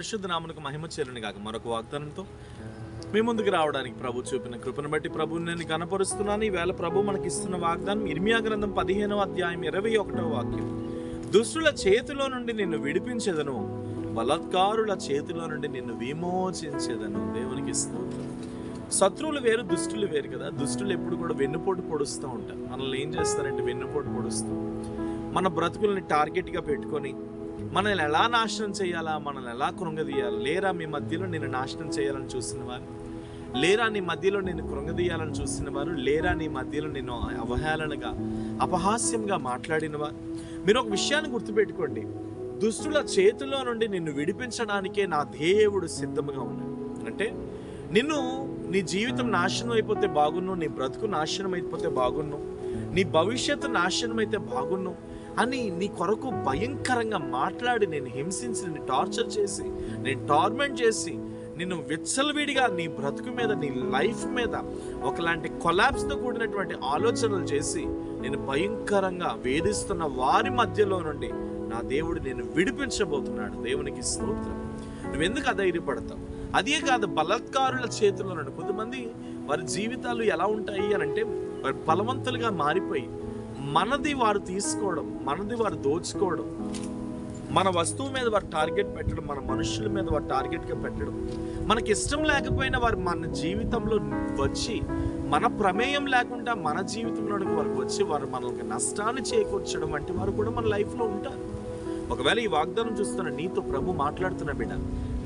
పరిశుద్ధ నామమునకు మహిమ చెల్లును గాక. మరొక వాగ్దానంతో మీ ముందుకు రావడానికి ప్రభు చూపిన కృపను బట్టి ప్రభువుని నేను కనపరుస్తున్నాను. ఈవేళ ప్రభు మనకి ఇస్తున్న వాగ్దానం ఇర్మియా గ్రంథం 15వ అధ్యాయం 21వ వాక్యం. దుష్టుల చేతిలో నుండి నిన్ను విడిపించెదను, బలాత్కారుల చేతిలో నుండి నిన్ను విమోచించెదను. దేవునికి స్తోత్రం. శత్రువులు వేరు, దుష్టులు వేరు కదా. దుష్టులు ఎప్పుడు కూడా వెన్నుపోటు పొడుస్తూ ఉంటారు. మనల్ని ఏం చేస్తారంటే వెన్నుపోటు పొడుస్తూ మన బ్రతుకుల్ని టార్గెట్గా పెట్టుకొని మనల్ని ఎలా నాశనం చేయాలా, మనల్ని ఎలా కృంగదీయాలి. లేరా మీ మధ్యలో నేను నాశనం చేయాలని చూసిన వారు, లేరా నీ మధ్యలో నేను కృంగదీయాలని చూసిన వారు, లేరా నీ మధ్యలో నేను అవహేళనగా అపహాస్యంగా మాట్లాడిన వారు. మీరు ఒక విషయాన్ని గుర్తుపెట్టుకోండి, దుష్టుల చేతిలో నుండి నిన్ను విడిపించడానికే నా దేవుడు సిద్ధంగా ఉన్నాడు. అంటే నీ జీవితం నాశనం అయిపోతే బాగున్ను, నీ బ్రతుకు నాశనం అయిపోతే బాగున్ను, నీ భవిష్యత్తు నాశనం అయితే బాగున్ను అని నీ కొరకు భయంకరంగా మాట్లాడి నేను హింసించి, నేను టార్చర్ చేసి, నేను టార్మెంట్ చేసి, నిన్ను విచ్చలవిడిగా నీ బ్రతుకు మీద, నీ లైఫ్ మీద ఒకలాంటి కొలాప్స్తో కూడినటువంటి ఆలోచనలు చేసి నేను భయంకరంగా వేధిస్తున్న వారి మధ్యలో నుండి నా దేవుడు నేను విడిపించబోతున్నాడు. దేవునికి స్తోత్రం. నువ్వెందుకు అధైర్యపడతావు? అదే కాదు, బలాత్కారుల చేతుల్లో నుండి కొంతమంది వారి జీవితాలు ఎలా ఉంటాయి అని అంటే వారు బలవంతులుగా మారిపోయి మనది వారు తీసుకోవడం, మనది వారు దోచుకోవడం, మన వస్తువు మీద వారు టార్గెట్ పెట్టడం, మన మనుషుల మీద వారు టార్గెట్గా పెట్టడం, మనకి ఇష్టం లేకపోయినా వారు మన జీవితంలో వచ్చి మన ప్రమేయం లేకుండా మన జీవితంలోనికి వారికి వచ్చి వారు మనకి నష్టాన్ని చేకూర్చడం వంటి వారు కూడా మన లైఫ్లో ఉంటారు. ఒకవేళ ఈ వాగ్దానం చూస్తున్న నీతో ప్రభు మాట్లాడుతున్న బిడ్డ,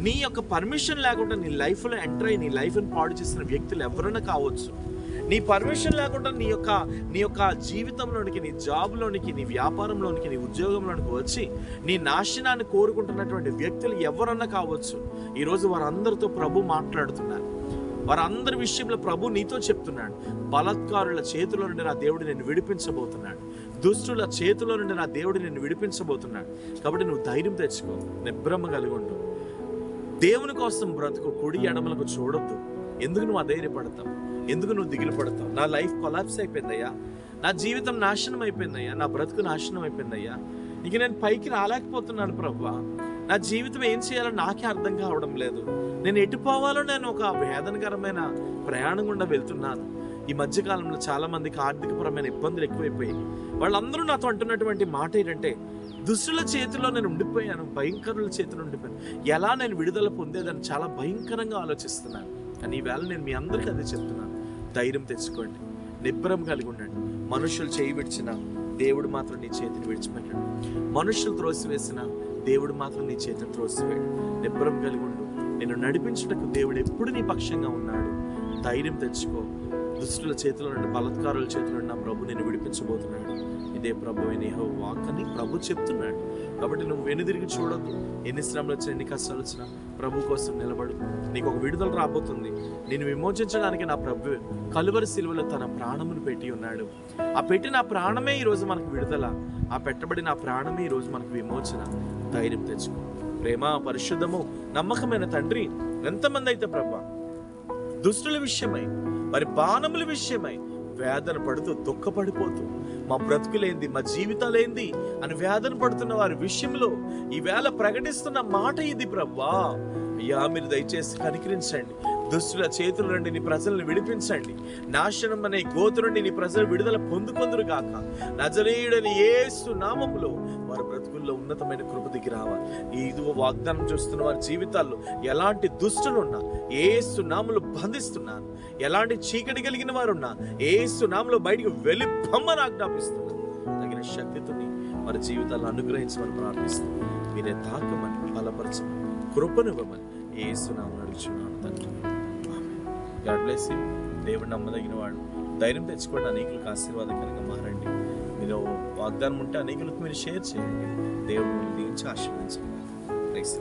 నీ యొక్క పర్మిషన్ లేకుండా నీ లైఫ్లో ఎంటర్ అయ్యి నీ లైఫ్ని పాడు చేసిన వ్యక్తులు ఎవరైనా కావచ్చు. నీ పర్మిషన్ లేకుండా నీ యొక్క జీవితంలోనికి, నీ జాబ్లోనికి, నీ వ్యాపారంలోనికి, నీ ఉద్యోగంలోనికి వచ్చి నీ నాశనాన్ని కోరుకుంటున్నటువంటి వ్యక్తులు ఎవరన్నా కావచ్చు. ఈరోజు వారందరితో ప్రభు మాట్లాడుతున్నారు. వారందరి విషయంలో ప్రభు నీతో చెప్తున్నాడు, బలాత్కారుల చేతిలో నుండి నా దేవుడు నేను విడిపించబోతున్నాడు, దుష్టుల చేతిలో నుండి నా దేవుడు నేను విడిపించబోతున్నాడు. కాబట్టి నువ్వు ధైర్యం తెచ్చుకో, నిబ్రహ్మ కలిగి ఉండు, దేవుని కోసం బ్రతుకు, కుడి ఎడమలకు చూడొద్దు. ఎందుకు నువ్వు అధైర్యపడతావు? ఎందుకు నువ్వు దిగులు పడతావు? నా లైఫ్ కొలాప్స్ అయిపోయిందయ్యా, నా జీవితం నాశనం అయిపోయిందయ్యా, నా బ్రతుకు నాశనం అయిపోయిందయ్యా, ఇక నేను పైకి రాలేకపోతున్నాను ప్రభువా, నా జీవితం ఏం చేయాలో నాకే అర్థం కావడం లేదు, నేను ఎటు పోవాలో నేను ఒక వేదనకరమైన ప్రయాణం గుండా వెళ్తున్నాను. ఈ మధ్యకాలంలో చాలా మందికి ఆర్థికపరమైన ఇబ్బందులు ఎక్కువైపోయాయి. వాళ్ళందరూ నాతో అంటున్నటువంటి మాట ఏంటంటే, దుష్టుల చేతిలో నేను ఉండిపోయాను, భయంకరుల చేతిలో ఉండిపోయాను, ఎలా నేను విడుదల పొందేదని చాలా భయంకరంగా ఆలోచిస్తున్నాను. కానీ ఈవేళ నేను మీ అందరికీ అదే చెప్తున్నాను, ధైర్యం తెచ్చుకోండి, నిబ్బరం కలిగి ఉండండి. మనుషులు చేయి విడిచిన దేవుడు మాత్రం నీ చేతిని విడిచిపెట్టాడు. మనుషులు త్రోసివేసిన దేవుడు మాత్రం నీ చేతిని త్రోసివేయడు. నిబ్బరం కలిగి ఉండు. నేను నడిపించుటకు దేవుడు ఎప్పుడు నీ పక్షంగా ఉన్నాడు. ధైర్యం తెచ్చుకో. దుష్టుల చేతిలో నుండి, బలాత్కారుల చేతిలో నుండి నా ప్రభు నేను విడిపించబోతున్నాడు. ఇదే ప్రభు అయిన యెహోవా వాక్ అని ప్రభు చెప్తున్నాడు. కాబట్టి నువ్వు వెనుదిరిగి చూడొద్దు. ఎన్ని శ్రమలు వచ్చినా, ఎన్ని కష్టాలు వచ్చినా ప్రభు కోసం నిలబడు. నీకు ఒక విడుదల రాబోతుంది. నేను విమోచించడానికి నా ప్రభు కలువరి శిలువలో తన ప్రాణమును పెట్టి ఉన్నాడు. ఆ పెట్టిన ప్రాణమే ఈరోజు మనకు విడుదల, ఆ పెట్టబడిన ప్రాణమే ఈరోజు మనకు విమోచన. ధైర్యం తెచ్చుకో. ప్రేమ, పరిశుద్ధము, నమ్మకమైన తండ్రి, ఎంతమంది అయితే ప్రభా దుష్టుల విషయమై, వారి బాణముల విషయమై వేదన పడుతూ, దుఃఖపడిపోతూ, మా బ్రతుకులేంది, మా జీవితాలేంది అని వేదన పడుతున్న వారి విషయంలో ఈవేళ ప్రకటిస్తున్న మాట ఇది ప్రభా. అయ్యా, మీరు దయచేసి కనికరించండి. దుష్టుల చేతుల నుండి నీ ప్రజలను విడిపించండి. నాశనం అనే గోతు నుండి నీ ప్రజలు విడుదల పొందుకొందురు గాక. నజరేయుడని యేసు నామములో వారి బ్రతుకుల్లో ఉన్నతమైన కృప దిగి రావాలి. ఇదిగో వాగ్దానం చూస్తున్న వారి జీవితాల్లో ఎలాంటి దుష్టులున్నా యేసు నామములో బంధిస్తున్నాను. ఎలాంటి చీకటి కలిగిన వారున్నా యేసు నామములో బయటికి వెళ్ళిపోమ్మని ఆజ్ఞాపిస్తున్నాను. తగిన శక్తితోని వారి జీవితాలను అనుగ్రహించమని ప్రార్థిస్తున్నాను. మీరే తాకమని, బలపరచమని, కృపనివ్వమని యేసు నామములో అడుగుచున్నాను తండ్రి. God bless you. దేవుడు నమ్మదగిన వాడు. ధైర్యం తెచ్చుకోండి. అనేకులకు ఆశీర్వాదకరంగా మారండి. మీరు వాగ్దానం ఉంటే అనేకులకు మీరు షేర్ చేయండి. దేవుడు దీవించి ఆశీర్వదించండి. ప్రైజ్.